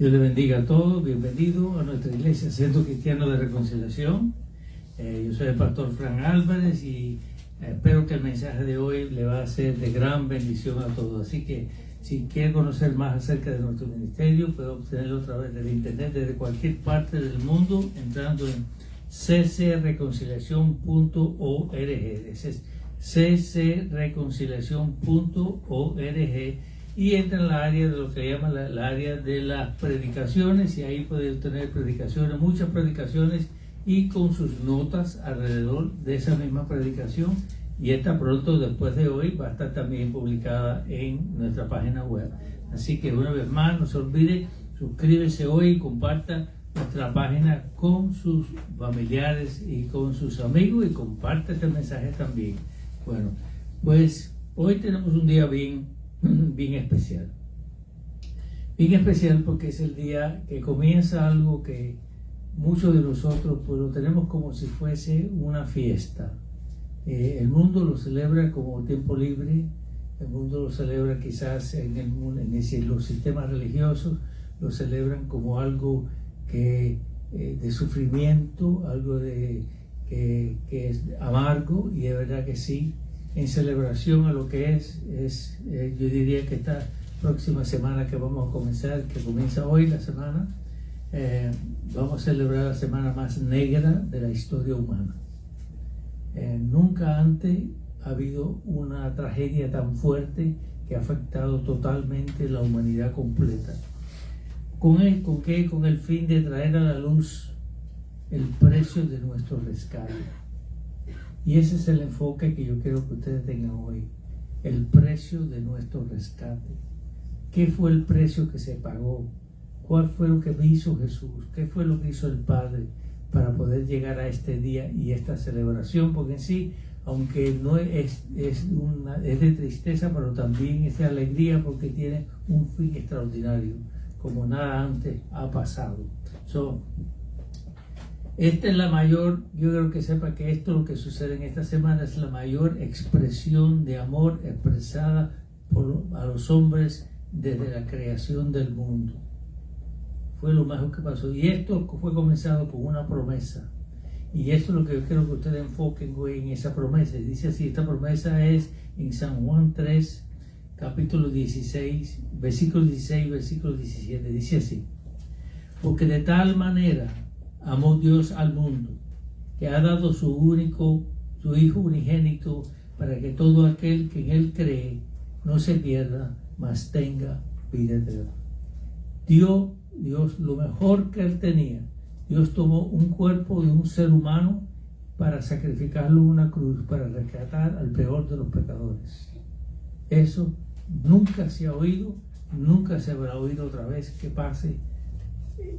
Dios le bendiga a todos, bienvenido a nuestra iglesia Centro Cristiano de Reconciliación. Yo soy el pastor Frank Álvarez y espero que el mensaje de hoy le va a ser de gran bendición a todos. Así que si quiere conocer más acerca de nuestro ministerio, puede obtenerlo a través del internet desde cualquier parte del mundo entrando en ccreconciliacion.org. Ese es ccreconciliacion.org y entra en la área de lo que llaman la área de las predicaciones, y ahí puede obtener predicaciones, muchas predicaciones, y con sus notas alrededor de esa misma predicación. Y esta pronto, después de hoy, va a estar también publicada en nuestra página web. Así que una vez más, no se olvide, suscríbese hoy y comparta nuestra página con sus familiares y con sus amigos, y comparte este mensaje también. Bueno, pues hoy tenemos un día bien especial. Bien especial porque es el día que comienza algo que muchos de nosotros pues lo tenemos como si fuese una fiesta. El mundo lo celebra como tiempo libre, el mundo lo celebra quizás los sistemas religiosos lo celebran como algo que de sufrimiento, algo que es amargo, y de verdad que sí, en celebración a lo que yo diría que esta próxima semana que vamos a comenzar, que comienza hoy la semana, vamos a celebrar la semana más negra de la historia humana. Nunca antes ha habido una tragedia tan fuerte que ha afectado totalmente la humanidad completa. ¿Con qué? Con el fin de traer a la luz el precio de nuestro rescate. Y ese es el enfoque que yo quiero que ustedes tengan hoy. El precio de nuestro rescate. ¿Qué fue el precio que se pagó? ¿Cuál fue lo que hizo Jesús? ¿Qué fue lo que hizo el Padre para poder llegar a este día y esta celebración? Porque en sí, aunque no es de tristeza, pero también es de alegría, porque tiene un fin extraordinario, como nada antes ha pasado. Esta es la mayor, yo quiero que sepa que esto, lo que sucede en esta semana, es la mayor expresión de amor expresada a los hombres desde la creación del mundo. Fue lo mejor que pasó. Y esto fue comenzado con una promesa. Y esto es lo que yo quiero que ustedes enfoquen hoy en esa promesa. Dice así, esta promesa es en San Juan 3, capítulo 16, versículo 16, versículo 17. Dice así: porque de tal manera amó Dios al mundo, que ha dado su Hijo unigénito, para que todo aquel que en Él cree no se pierda, mas tenga vida eterna. Dios, lo mejor que Él tenía, Dios tomó un cuerpo de un ser humano para sacrificarlo en una cruz, para rescatar al peor de los pecadores. Eso nunca se ha oído, nunca se habrá oído otra vez que pase.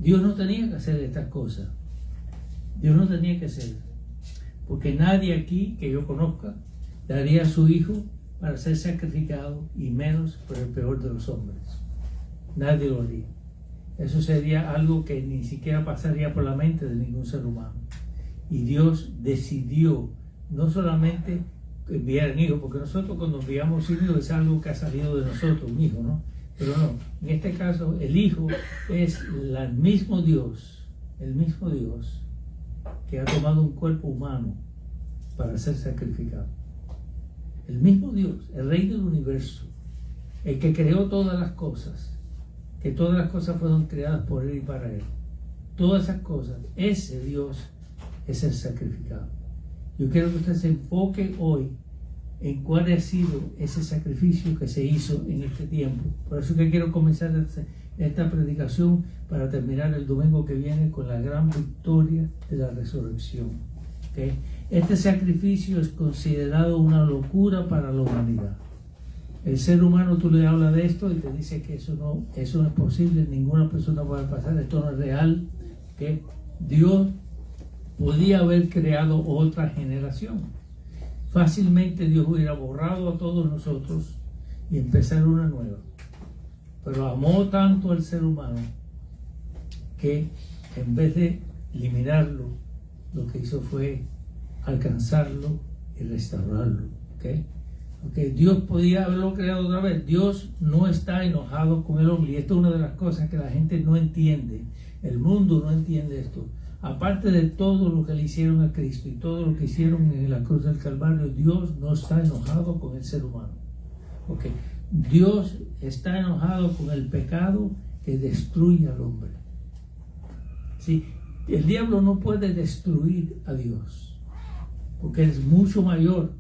Dios no tenía que hacer estas cosas. Dios no tenía que hacer, porque nadie aquí que yo conozca daría a su hijo para ser sacrificado, y menos por el peor de los hombres. Nadie lo haría. Eso sería algo que ni siquiera pasaría por la mente de ningún ser humano. Y Dios decidió no solamente enviar un hijo, porque nosotros cuando enviamos un hijo es algo que ha salido de nosotros, un hijo, ¿no? Pero no, en este caso el Hijo es el mismo Dios que ha tomado un cuerpo humano para ser sacrificado. El mismo Dios, el Rey del universo, el que creó todas las cosas, que todas las cosas fueron creadas por Él y para Él. Todas esas cosas, ese Dios es el sacrificado. Yo quiero que usted se enfoque hoy en cuál ha sido ese sacrificio que se hizo en este tiempo. Por eso que quiero comenzar esta predicación para terminar el domingo que viene con la gran victoria de la resurrección. ¿Okay? Este sacrificio es considerado una locura para la humanidad. El ser humano, tú le hablas de esto y te dice que eso no es posible, ninguna persona puede pasar, esto no es real. ¿Okay? Dios podía haber creado otra generación. Fácilmente Dios hubiera borrado a todos nosotros y empezar una nueva. Pero amó tanto al ser humano que en vez de eliminarlo, lo que hizo fue alcanzarlo y restaurarlo. ¿Okay? Okay, Dios podía haberlo creado otra vez. Dios no está enojado con el hombre. Y esto es una de las cosas que la gente no entiende. El mundo no entiende esto. Aparte de todo lo que le hicieron a Cristo y todo lo que hicieron en la cruz del Calvario, Dios no está enojado con el ser humano. Okay. Dios está enojado con el pecado que destruye al hombre. ¿Sí? El diablo no puede destruir a Dios, porque Él es mucho mayor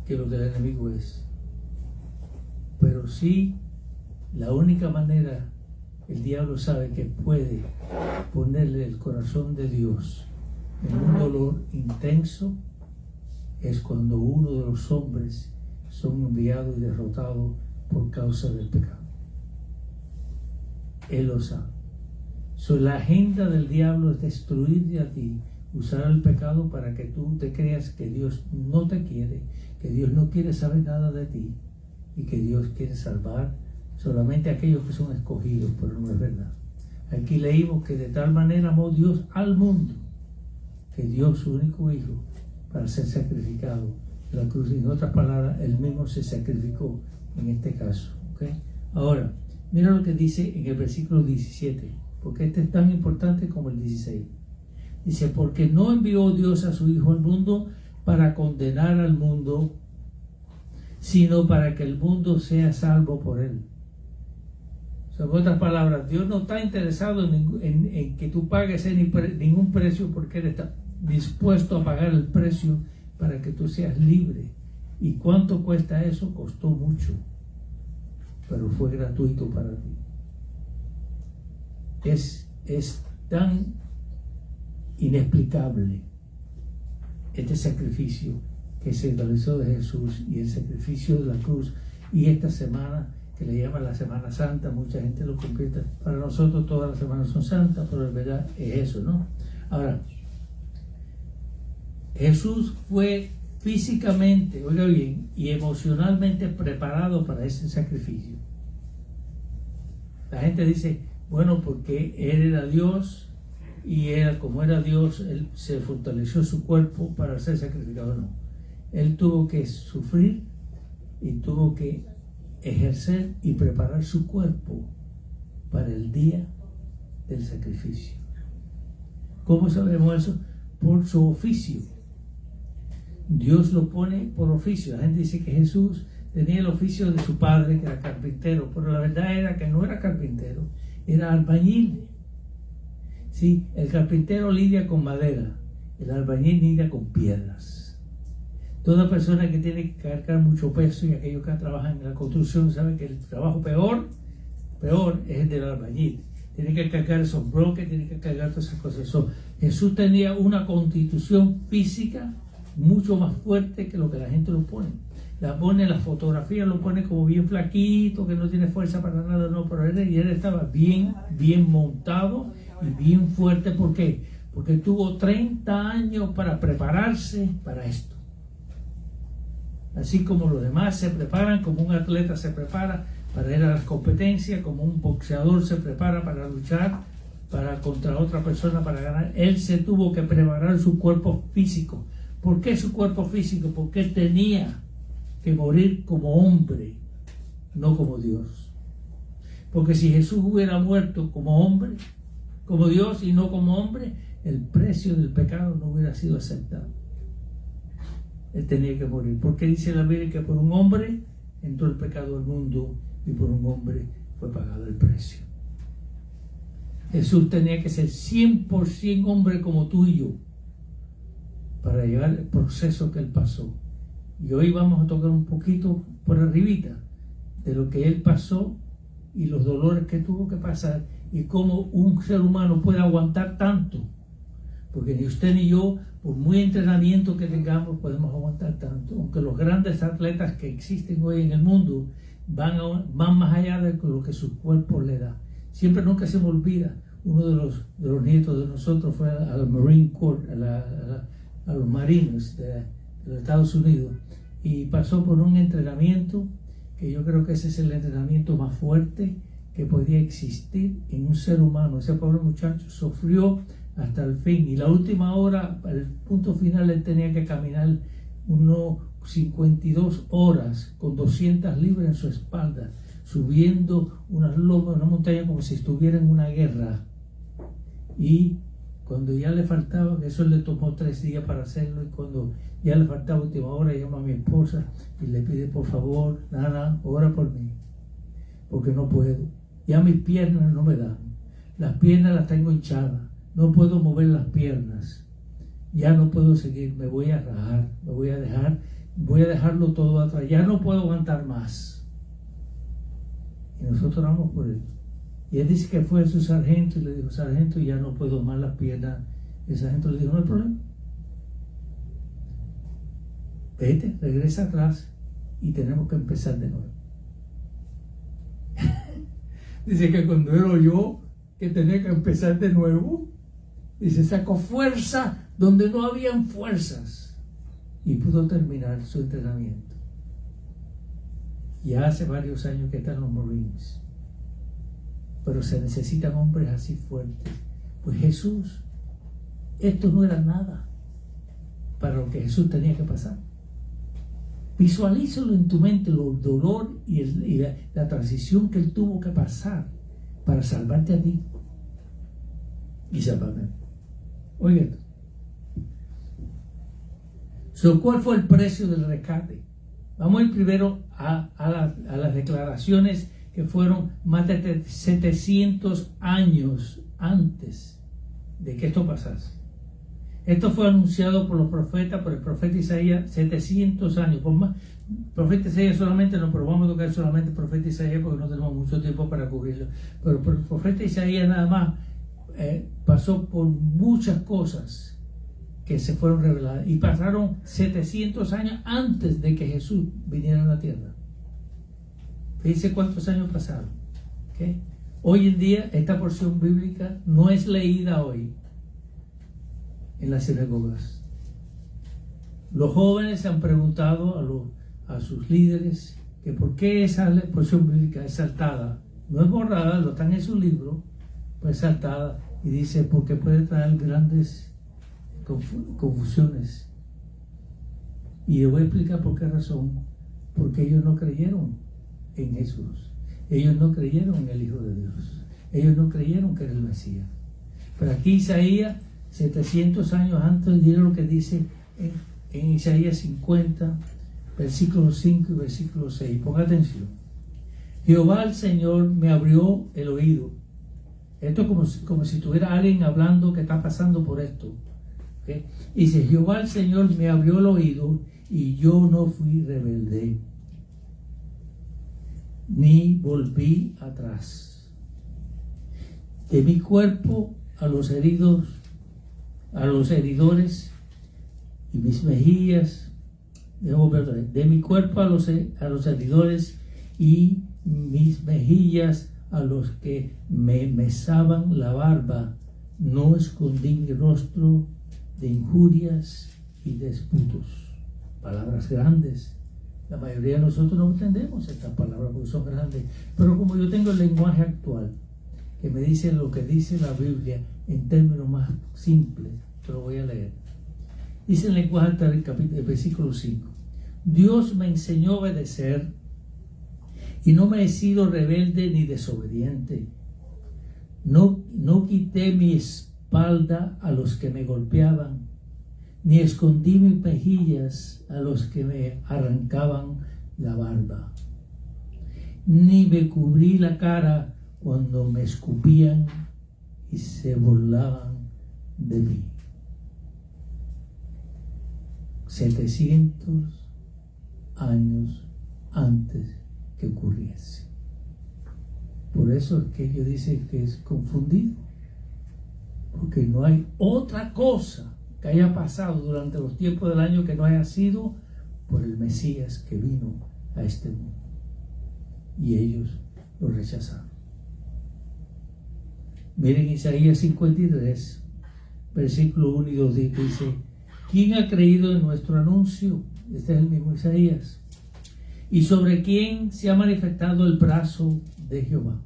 que lo que el enemigo es. Pero sí, la única manera el diablo sabe que puede ponerle el corazón de Dios en un dolor intenso es cuando uno de los hombres son enviados y derrotados por causa del pecado. Él lo sabe. La agenda del diablo es destruirte a ti, usar el pecado para que tú te creas que Dios no te quiere, que Dios no quiere saber nada de ti y que Dios quiere salvar solamente a aquellos que son escogidos, pero no es verdad. Aquí leímos que de tal manera amó Dios al mundo que dio su único hijo para ser sacrificado en la cruz. En otras palabras, Él mismo se sacrificó en este caso. ¿Okay? Ahora, mira lo que dice en el versículo 17, porque este es tan importante como el 16. Dice, porque no envió Dios a su Hijo al mundo para condenar al mundo, sino para que el mundo sea salvo por Él. En otras palabras, Dios no está interesado en que tú pagues ningún precio, porque Él está dispuesto a pagar el precio para que tú seas libre. ¿Y cuánto cuesta eso? Costó mucho, pero fue gratuito para ti. Es tan inexplicable este sacrificio que se realizó de Jesús y el sacrificio de la cruz. Y esta semana, que le llaman la Semana Santa, mucha gente lo convierte. Para nosotros todas las semanas son santas, pero en verdad es eso, ¿no? Ahora, Jesús fue físicamente, oiga bien, y emocionalmente preparado para ese sacrificio. La gente dice, bueno, porque Él era Dios y como era Dios, Él se fortaleció su cuerpo para ser sacrificado. No, Él tuvo que sufrir y tuvo que ejercer y preparar su cuerpo para el día del sacrificio. ¿Cómo sabemos eso? Por su oficio. Dios lo pone por oficio. La gente dice que Jesús tenía el oficio de su padre, que era carpintero, pero la verdad era que no era carpintero, era albañil. Sí, el carpintero lidia con madera, el albañil lidia con piedras. Toda persona que tiene que cargar mucho peso, y aquellos que trabajan en la construcción saben que el trabajo peor es el del albañil. Tiene que cargar esos bloques, tiene que cargar todas esas cosas. Jesús tenía una constitución física mucho más fuerte que lo que la gente lo pone. La fotografía lo pone como bien flaquito, que no tiene fuerza para nada, no, pero él estaba bien montado y bien fuerte. ¿Por qué? Porque tuvo 30 años para prepararse para esto. Así como los demás se preparan, como un atleta se prepara para ir a las competencias, como un boxeador se prepara para luchar contra otra persona para ganar, él se tuvo que preparar su cuerpo físico. ¿Por qué su cuerpo físico? Porque tenía que morir como hombre, no como Dios. Porque si Jesús hubiera muerto como hombre, como Dios y no como hombre, el precio del pecado no hubiera sido aceptado. Él tenía que morir. Porque dice la Biblia que por un hombre entró el pecado al mundo y por un hombre fue pagado el precio. Jesús tenía que ser 100% hombre como tú y yo para llevar el proceso que Él pasó. Y hoy vamos a tocar un poquito por arribita de lo que Él pasó y los dolores que tuvo que pasar y cómo un ser humano puede aguantar tanto. Porque ni usted ni yo, por muy entrenamiento que tengamos, podemos aguantar tanto. Aunque los grandes atletas que existen hoy en el mundo van más allá de lo que su cuerpo le da. Siempre, nunca se me olvida, uno de los nietos de nosotros fue al Marine Corps, a los marinos de los Estados Unidos, y pasó por un entrenamiento que yo creo que ese es el entrenamiento más fuerte que podía existir en un ser humano. Ese pobre muchacho sufrió hasta el fin, y la última hora, el punto final, él tenía que caminar 52 horas con 200 libras en su espalda, subiendo una loma, una montaña como si estuviera en una guerra. Y cuando ya le faltaba, eso le tomó 3 días para hacerlo, y cuando ya le faltaba última hora, llama a mi esposa y le pide, por favor, Nana, ora por mí, porque no puedo. Ya mis piernas no me dan. Las piernas las tengo hinchadas. No puedo mover las piernas. Ya no puedo seguir. Me voy a rajar. Me voy a dejarlo todo atrás. Ya no puedo aguantar más. Y nosotros oramos por él. Y él dice que fue a su sargento y le dijo, sargento, ya no puedo más las piernas. El sargento le dijo, no hay problema. Vete, regresa atrás y tenemos que empezar de nuevo. Dice que cuando él oyó que tenía que empezar de nuevo, dice, sacó fuerza donde no habían fuerzas y pudo terminar su entrenamiento. Ya hace varios años que están los Marines, pero se necesitan hombres así fuertes. Pues Jesús, esto no era nada para lo que Jesús tenía que pasar. Visualízalo en tu mente, el dolor y la transición que él tuvo que pasar para salvarte a ti y salvarme. Oiga esto. ¿Cuál fue el precio del rescate? Vamos a ir primero a las declaraciones que fueron más de 700 años antes de que esto pasase. Esto fue anunciado por los profetas, por el profeta Isaías, 700 años. Por más, profeta Isaías solamente no, pero vamos a tocar solamente el profeta Isaías porque no tenemos mucho tiempo para cubrirlo. Pero el profeta Isaías nada más pasó por muchas cosas que se fueron reveladas. Y pasaron 700 años antes de que Jesús viniera a la tierra. Fíjense cuántos años pasaron. ¿Okay? Hoy en día esta porción bíblica no es leída hoy en las sinagogas. Los jóvenes se han preguntado a sus líderes que por qué esa porción bíblica es saltada. No es borrada, lo están en su libro, pues saltada, y dice porque puede traer grandes confusiones. Y le voy a explicar por qué razón. Porque ellos no creyeron en Jesús. Ellos no creyeron en el Hijo de Dios. Ellos no creyeron que era el Mesías. Pero aquí Isaías, 700 años antes, diré lo que dice en Isaías 50, versículo 5 y versículo 6. Ponga atención. Jehová el Señor me abrió el oído. Esto es como si tuviera alguien hablando que está pasando por esto. ¿Okay? Dice, Jehová el Señor me abrió el oído y yo no fui rebelde, ni volví atrás. De mi cuerpo a los heridos, a los heridores, y mis mejillas, de mi cuerpo a los heridores y mis mejillas a los que me mesaban la barba, no escondí mi rostro de injurias y disputos. Palabras grandes. La mayoría de nosotros no entendemos estas palabras porque son grandes, pero como yo tengo el lenguaje actual que me dice lo que dice la Biblia en términos más simples, te lo voy a leer. Dice el lenguaje actual, el versículo 5. Dios me enseñó a obedecer y no me he sido rebelde ni desobediente. No quité mi espalda a los que me golpeaban, ni escondí mis mejillas a los que me arrancaban la barba, ni me cubrí la cara cuando me escupían y se burlaban de mí. 700 años antes que ocurriese. Por eso es que ellos dicen que es confundido, porque no hay otra cosa que haya pasado durante los tiempos del año que no haya sido por el Mesías que vino a este mundo. Y ellos lo rechazaron. Miren Isaías 53, versículo 1 y 2, dice, ¿quién ha creído en nuestro anuncio? Este es el mismo Isaías. ¿Y sobre quién se ha manifestado el brazo de Jehová?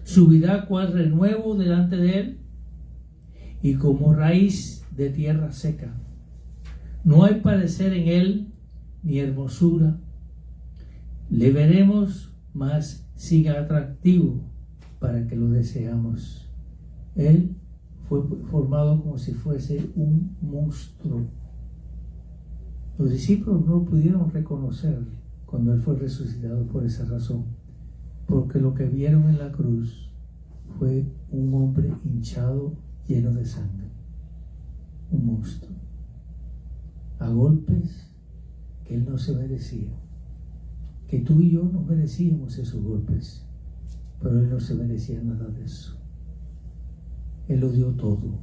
¿Subirá cual renuevo delante de él? Y como raíz de tierra seca. No hay parecer en él, ni hermosura le veremos, mas sin atractivo para que lo deseamos. Él fue formado como si fuese un monstruo. Los discípulos no lo pudieron reconocer cuando Él fue resucitado por esa razón, porque lo que vieron en la cruz fue un hombre hinchado, lleno de sangre, un monstruo, a golpes que Él no se merecía, que tú y yo no merecíamos esos golpes, pero Él no se merecía nada de eso. Él lo dio todo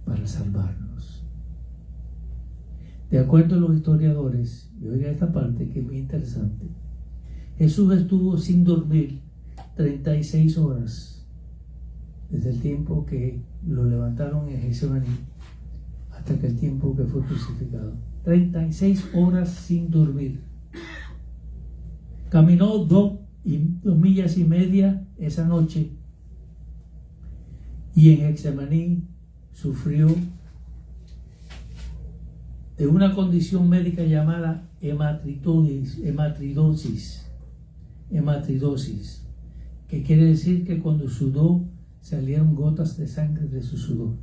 para salvarnos. De acuerdo a los historiadores, y oiga esta parte que es muy interesante, Jesús estuvo sin dormir 36 horas desde el tiempo que lo levantaron en Getsemaní hasta que el tiempo que fue crucificado. 36 horas sin dormir. Caminó 2 millas y media esa noche y en Getsemaní sufrió de una condición médica llamada hematridosis, que quiere decir que cuando sudó salieron gotas de sangre de su sudor.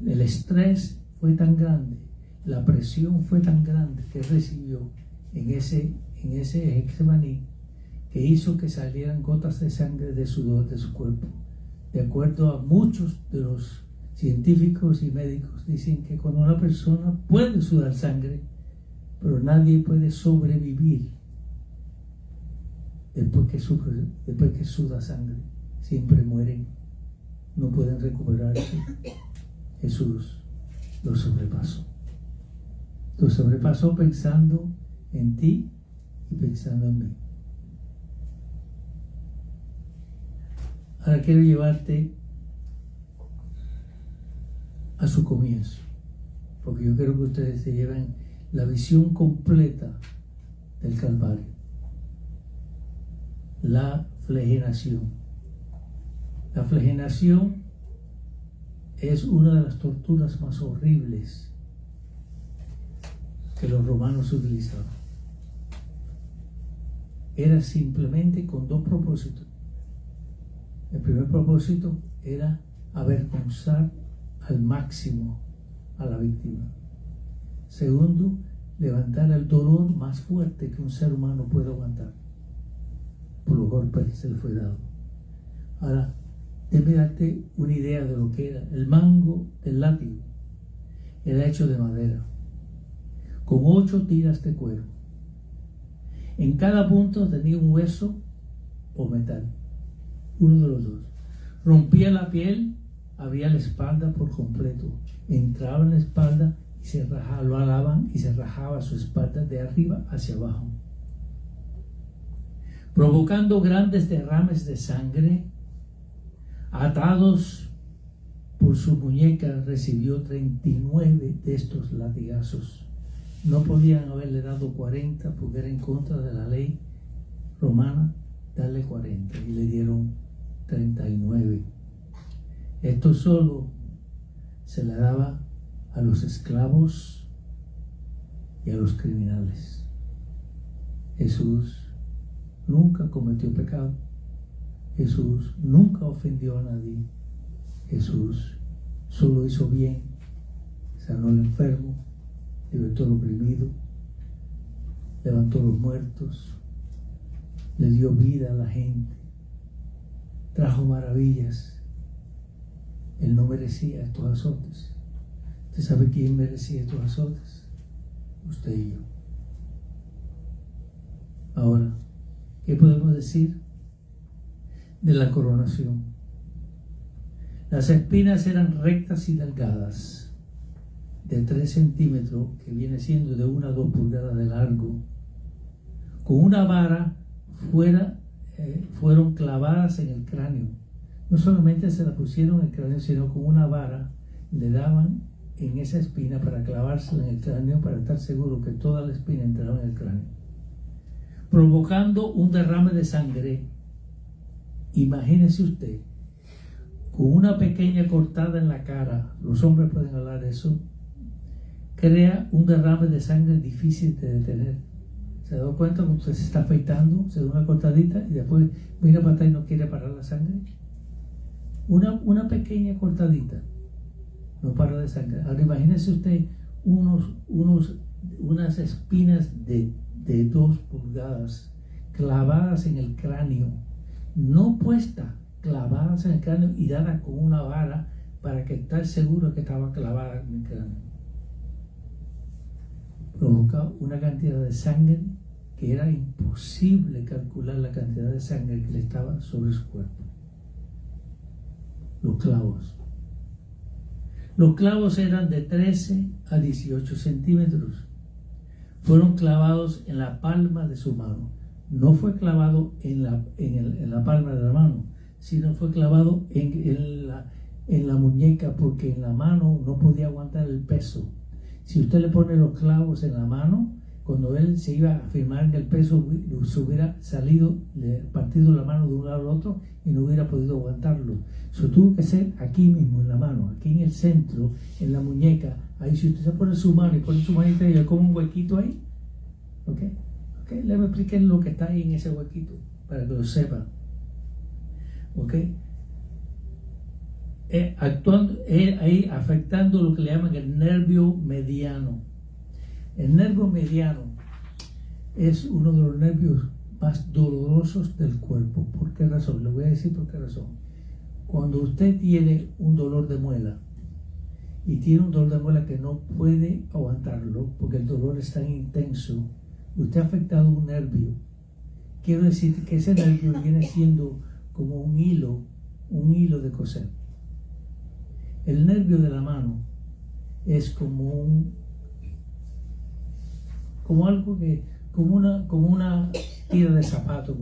El estrés fue tan grande, la presión fue tan grande que recibió en ese Getsemaní, que hizo que salieran gotas de sangre de sudor de su cuerpo. De acuerdo a muchos de los científicos y médicos, dicen que cuando una persona puede sudar sangre, pero nadie puede sobrevivir después que suda sangre. Siempre mueren, no pueden recuperarse. Jesús lo sobrepasó. Lo sobrepasó pensando en ti y pensando en mí. Ahora quiero llevarte a su comienzo, porque yo quiero que ustedes se lleven la visión completa del Calvario. La flagelación. La flagelación es una de las torturas más horribles que los romanos utilizaban. Era simplemente con 2 propósitos. El primer propósito era avergonzar al máximo a la víctima. Segundo, levantar el dolor más fuerte que un ser humano puede aguantar por los golpes que se le fue dado. Ahora, déjame darte una idea de lo que era. El mango del látigo era hecho de madera, con 8 tiras de cuero. En cada punto tenía un hueso o metal, uno de los dos. Rompía la piel, abría la espalda por completo, entraba en la espalda y se rajaba, lo alaban y se rajaba su espalda de arriba hacia abajo, provocando grandes derrames de sangre. Atados por su muñeca, recibió 39 de estos latigazos. No podían haberle dado 40 porque era en contra de la ley romana darle 40, y le dieron 39. Esto solo se le daba a los esclavos y a los criminales. Jesús nunca cometió pecado. Jesús nunca ofendió a nadie. Jesús solo hizo bien, sanó al enfermo, libertó al oprimido, levantó a los muertos, le dio vida a la gente, trajo maravillas. Él no merecía estos azotes. ¿Usted sabe quién merecía estos azotes? Usted y yo. Ahora, ¿qué podemos decir de la coronación? Las espinas eran rectas y delgadas, de 3 centímetros, que viene siendo de 1 a 2 pulgadas de largo. Con una vara fueron clavadas en el cráneo. No solamente se la pusieron en el cráneo, sino con una vara le daban en esa espina para clavársela en el cráneo, para estar seguro que toda la espina entraba en el cráneo, provocando un derrame de sangre. Imagínese usted, con una pequeña cortada en la cara, los hombres pueden hablar de eso, crea un derrame de sangre difícil de detener. ¿Se ha dado cuenta cuando usted se está afeitando, se da una cortadita y después mira para atrás y no quiere parar la sangre? Una pequeña cortadita no para de sangre. Ahora imagínese usted unas espinas de 2 pulgadas clavadas en el cráneo, no puestas, clavadas en el cráneo y dadas con una vara para que estar seguro que estaba clavada en el cráneo. Provoca una cantidad de sangre que era imposible calcular la cantidad de sangre que le estaba sobre su cuerpo. Los clavos. Los clavos eran de 13 a 18 centímetros. Fueron clavados en la palma de su mano. No fue clavado en la palma de la mano, sino fue clavado en la muñeca, porque en la mano no podía aguantar el peso. Si usted le pone los clavos en la mano, cuando él se iba a firmar en el peso, se hubiera salido, partido la mano de un lado al otro y no hubiera podido aguantarlo. Eso tuvo que ser aquí mismo, en la mano, aquí en el centro, en la muñeca. Ahí, si usted se pone su mano y pone su manita y le come un huequito ahí, ¿ok? Le voy a explicar lo que está ahí en ese huequito, para que lo sepa. ¿Ok? Ahí afectando lo que le llaman el nervio mediano. El nervio mediano es uno de los nervios más dolorosos del cuerpo. ¿Por qué razón? Le voy a decir por qué razón. Cuando usted tiene un dolor de muela y tiene un dolor de muela que no puede aguantarlo porque el dolor es tan intenso, usted ha afectado un nervio. Quiero decir que ese nervio viene siendo como un hilo de coser. El nervio de la mano es como una tira de zapatos,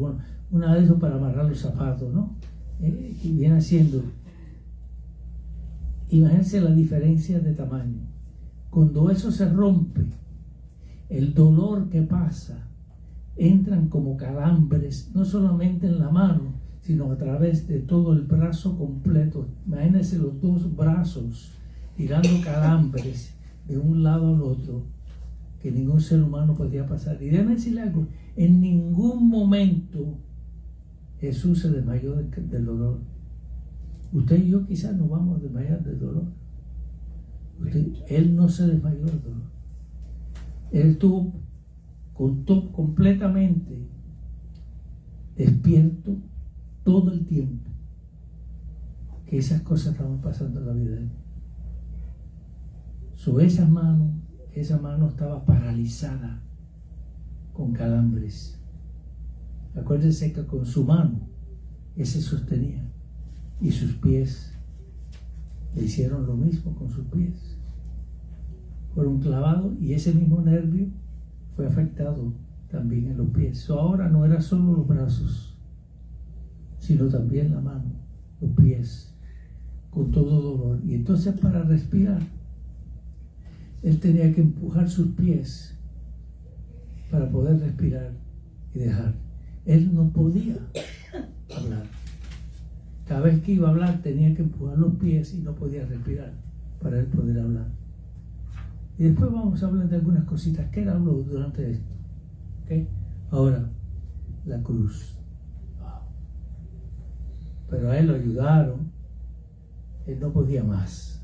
una de esos para amarrar los zapatos, ¿no? Y viene siendo, imagínense la diferencia de tamaño. Cuando eso se rompe, el dolor que pasa, entran como calambres, no solamente en la mano, sino a través de todo el brazo completo. Imagínense los 2 brazos tirando calambres de un lado al otro, que ningún ser humano podía pasar. Y déjame decirle algo, en ningún momento Jesús se desmayó del dolor. Usted y yo quizás nos vamos a desmayar del dolor. Él no se desmayó del dolor. Él estuvo completamente despierto todo el tiempo que esas cosas estaban pasando en la vida de él. Sobre esa mano estaba paralizada con calambres. Acuérdense que con su mano él se sostenía y sus pies le hicieron lo mismo con sus pies. Fueron clavados y ese mismo nervio fue afectado también en los pies. Ahora no era solo los brazos, sino también la mano, los pies, con todo dolor. Y entonces para respirar, él tenía que empujar sus pies para poder respirar y dejar. Él no podía hablar. Cada vez que iba a hablar tenía que empujar los pies y no podía respirar para él poder hablar. Y después vamos a hablar de algunas cositas que él habló durante esto. ¿Okay? Ahora, la cruz. Pero a él lo ayudaron. Él no podía más.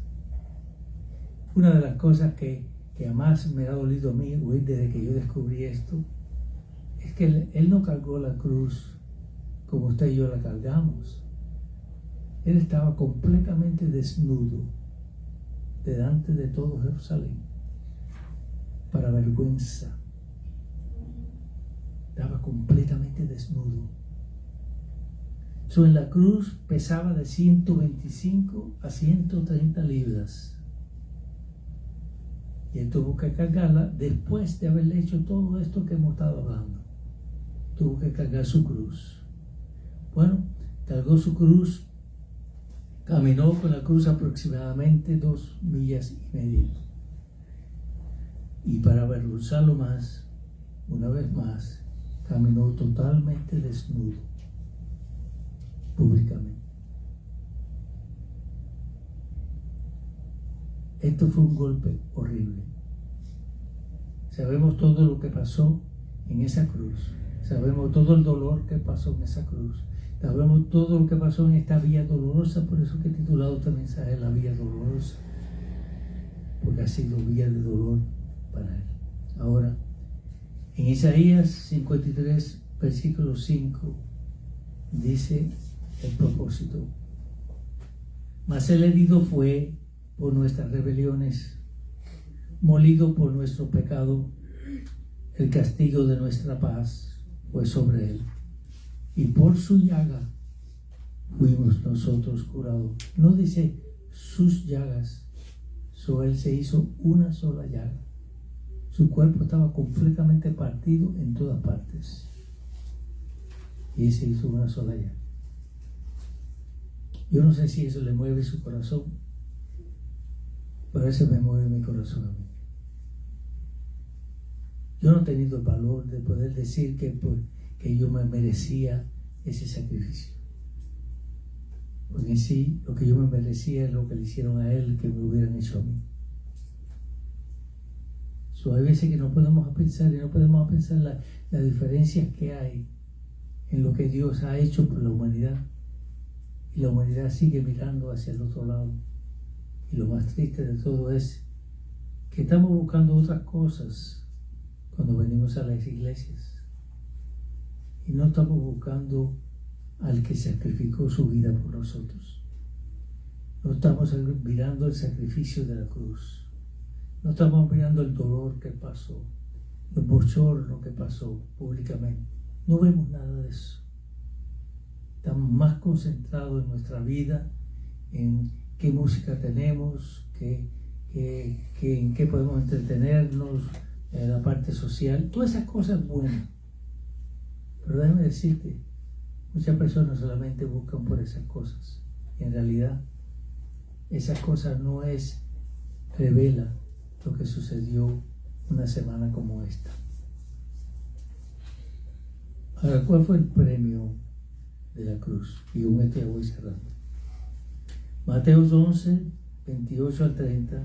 Una de las cosas que jamás me ha dolido a mí oír desde que yo descubrí esto es que él no cargó la cruz como usted y yo la cargamos. Él estaba completamente desnudo delante de todo Jerusalén, para vergüenza. Estaba completamente desnudo. En la cruz pesaba de 125 a 130 libras. Y él tuvo que cargarla después de haberle hecho todo esto que hemos estado hablando. Tuvo que cargar su cruz. Bueno, cargó su cruz, caminó con la cruz aproximadamente 2,5 millas. Y para avergonzarlo más, una vez más, caminó totalmente desnudo, públicamente. Esto fue un golpe horrible. Sabemos todo lo que pasó en esa cruz. Sabemos todo el dolor que pasó en esa cruz. Sabemos todo lo que pasó en esta vía dolorosa, por eso que he titulado este mensaje La Vía Dolorosa, porque ha sido vía de dolor para él. Ahora, en Isaías 53, versículo 5, dice el propósito: mas el herido fue por nuestras rebeliones, molido por nuestro pecado, el castigo de nuestra paz fue sobre él, y por su llaga fuimos nosotros curados. No dice sus llagas, él se hizo una sola llaga. Su cuerpo estaba completamente partido en todas partes, y él se hizo una sola llaga. Yo no sé si eso le mueve su corazón, pero eso me mueve mi corazón a mí. Yo no he tenido el valor de poder decir que yo me merecía ese sacrificio. Porque en sí, lo que yo me merecía es lo que le hicieron a él, que me hubieran hecho a mí. Hay veces que no podemos pensar las diferencias que hay en lo que Dios ha hecho por la humanidad. Y la humanidad sigue mirando hacia el otro lado. Y lo más triste de todo es que estamos buscando otras cosas cuando venimos a las iglesias. Y no estamos buscando al que sacrificó su vida por nosotros. No estamos mirando el sacrificio de la cruz. No estamos mirando el dolor que pasó, el bochorno que pasó públicamente. No vemos nada de eso. Estamos más concentrados en nuestra vida, en qué música tenemos, en qué podemos entretenernos, en la parte social, todas esas cosas buenas. Pero déjame decirte, muchas personas solamente buscan por esas cosas. Y en realidad, esas cosas no revela lo que sucedió una semana como esta. Ahora, ¿cuál fue el premio de la cruz? Y yo me voy cerrando. Mateos 11, 28 al 30.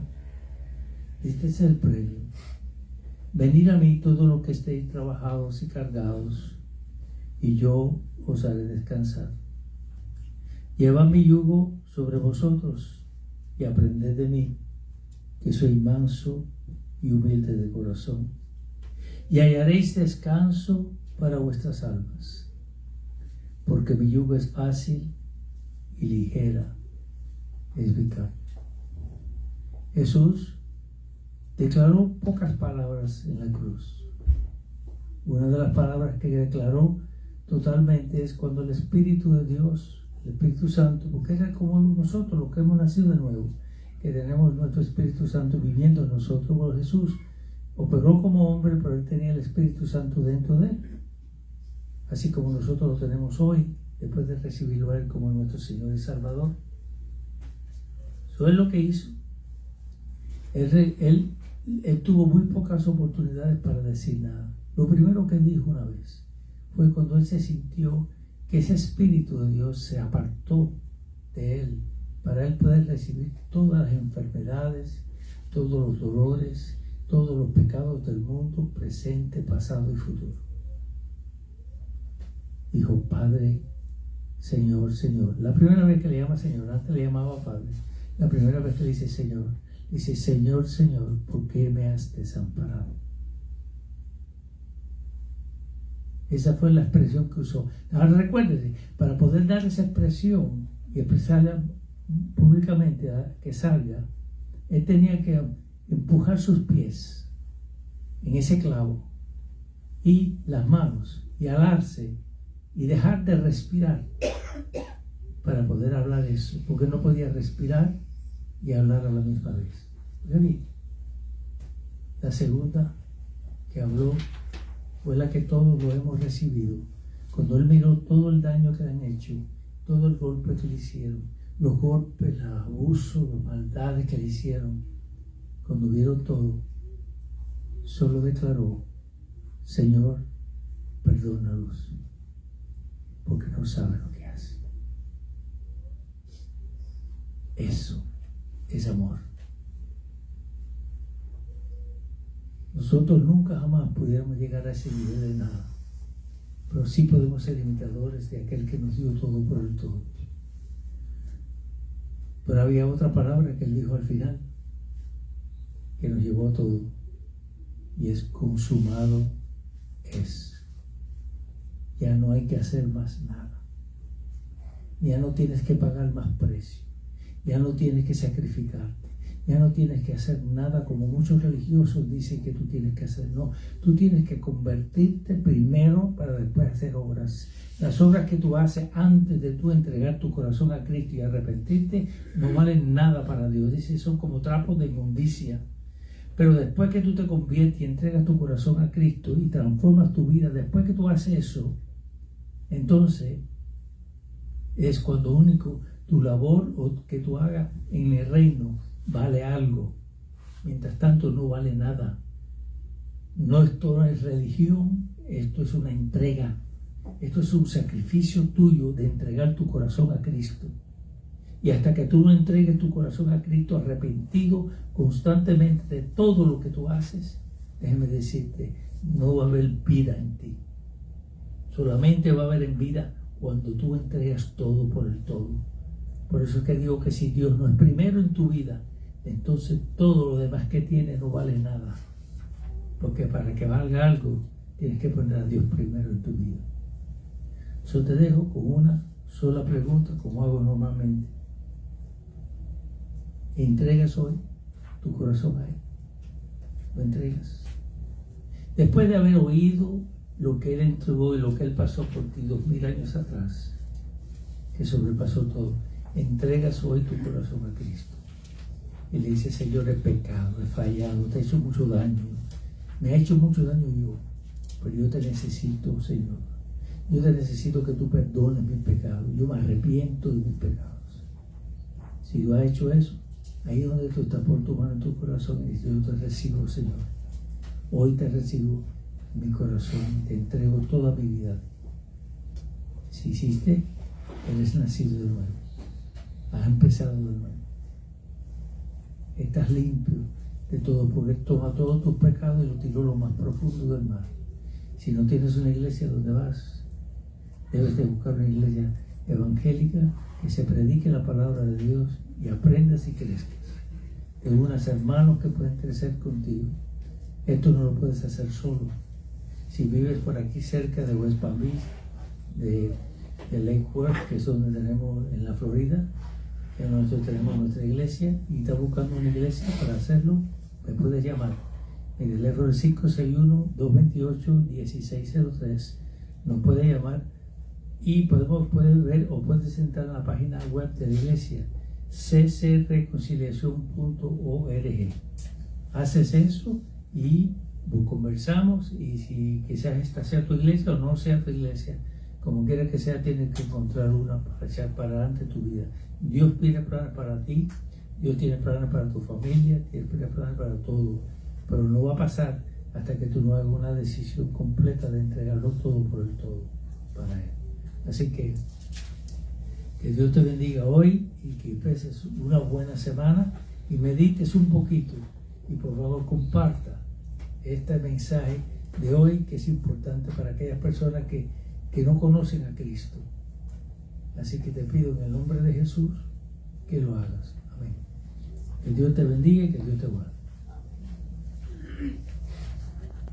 Este es el premio. Venid a mí todos los que estéis trabajados y cargados, y yo os haré descansar. Llevad mi yugo sobre vosotros y aprended de mí, que soy manso y humilde de corazón, y hallaréis descanso para vuestras almas, porque mi yugo es fácil y ligera es mi carga. Jesús declaró pocas palabras en la cruz. Una de las palabras que declaró totalmente es cuando el Espíritu de Dios, el Espíritu Santo, porque es como nosotros, los que hemos nacido de nuevo, que tenemos nuestro Espíritu Santo viviendo en nosotros, por Jesús operó como hombre, pero él tenía el Espíritu Santo dentro de él, así como nosotros lo tenemos hoy, después de recibirlo a él como nuestro Señor y Salvador. Eso es lo que hizo. Él tuvo muy pocas oportunidades para decir nada. Lo primero que dijo una vez fue cuando él se sintió que ese Espíritu de Dios se apartó de él, para él poder recibir todas las enfermedades, todos los dolores, todos los pecados del mundo, presente, pasado y futuro. Dijo: Padre, Señor, Señor. La primera vez que le llama Señor, antes le llamaba Padre. La primera vez que le dice Señor, dice: Señor, Señor, ¿por qué me has desamparado? Esa fue la expresión que usó. Ahora recuérdese, para poder dar esa expresión y expresarla públicamente, que salga, él tenía que empujar sus pies en ese clavo y las manos y alarse y dejar de respirar para poder hablar eso, porque no podía respirar y hablar a la misma vez. La segunda que habló fue la que todos lo hemos recibido, cuando él miró todo el daño que le han hecho, todo el golpe que le hicieron, los golpes, los abusos, las maldades que le hicieron. Cuando vieron todo, solo declaró: Señor, perdónalos, porque no saben lo que hacen. Eso es amor. Nosotros nunca jamás pudiéramos llegar a ese nivel de nada, pero sí podemos ser imitadores de aquel que nos dio todo por el todo. Pero había otra palabra que él dijo al final, que nos llevó a todo, y es: consumado es. Ya no hay que hacer más nada. Ya no tienes que pagar más precio. Ya no tienes que sacrificarte. Ya no tienes que hacer nada como muchos religiosos dicen que tú tienes que hacer. No, tú tienes que convertirte primero para después hacer obras. Las obras que tú haces antes de tú entregar tu corazón a Cristo y arrepentirte no valen nada para Dios. Dice, son como trapos de inmundicia. Pero después que tú te conviertes y entregas tu corazón a Cristo y transformas tu vida, después que tú haces eso, entonces es cuando único tu labor o que tú hagas en el reino vale algo. Mientras tanto no vale nada. Esto no es religión, esto es una entrega. Esto es un sacrificio tuyo de entregar tu corazón a Cristo. Y hasta que tú no entregues tu corazón a Cristo arrepentido constantemente de todo lo que tú haces, déjame decirte, no va a haber vida en ti. Solamente va a haber en vida cuando tú entregas todo por el todo. Por eso es que digo que si Dios no es primero en tu vida, entonces todo lo demás que tienes no vale nada. Porque para que valga algo, tienes que poner a Dios primero en tu vida. Yo te dejo con una sola pregunta, como hago normalmente. ¿Entregas hoy tu corazón a Él? ¿Lo entregas? Después de haber oído lo que Él entregó y lo que Él pasó por ti 2000 años atrás, que sobrepasó todo, entregas hoy tu corazón a Cristo. Y le dices, Señor, he pecado, he fallado, te he hecho mucho daño. Me ha hecho mucho daño yo, pero yo te necesito, Señor. Yo te necesito que tú perdones mis pecados. Yo me arrepiento de mis pecados. Si tú has hecho eso, ahí es donde tú estás, por tu mano en tu corazón y dices, yo te recibo, Señor. Hoy te recibo mi corazón, te entrego toda mi vida. Si hiciste, eres nacido de nuevo. Has empezado de nuevo. Estás limpio de todo, porque Él toma todos tus pecados y los tiró lo más profundo del mar. Si no tienes una iglesia donde vas, debes de buscar una iglesia evangélica que se predique la palabra de Dios y aprendas y crezcas. Te unas hermanos que pueden crecer contigo. Esto no lo puedes hacer solo. Si vives por aquí cerca de West Palm Beach, de Lake Worth, que es donde tenemos en la Florida, que nosotros tenemos nuestra iglesia, y estás buscando una iglesia para hacerlo, me puedes llamar. Mi teléfono es 561-228-1603. Nos puede llamar y puedes ver o puedes entrar en la página web de la iglesia, ccreconciliacion.org. Haces eso y conversamos, y si quizás esta sea tu iglesia o no sea tu iglesia, como quiera que sea, tienes que encontrar una para echar para adelante tu vida. Dios tiene planes para ti, Dios tiene planes para tu familia, tiene planes para todo, pero no va a pasar hasta que tú no hagas una decisión completa de entregarlo todo por el todo para Él. Así que Dios te bendiga hoy y que pases una buena semana y medites un poquito, y por favor comparta este mensaje de hoy, que es importante para aquellas personas que no conocen a Cristo. Así que te pido en el nombre de Jesús que lo hagas. Amén. Que Dios te bendiga y que Dios te guarde.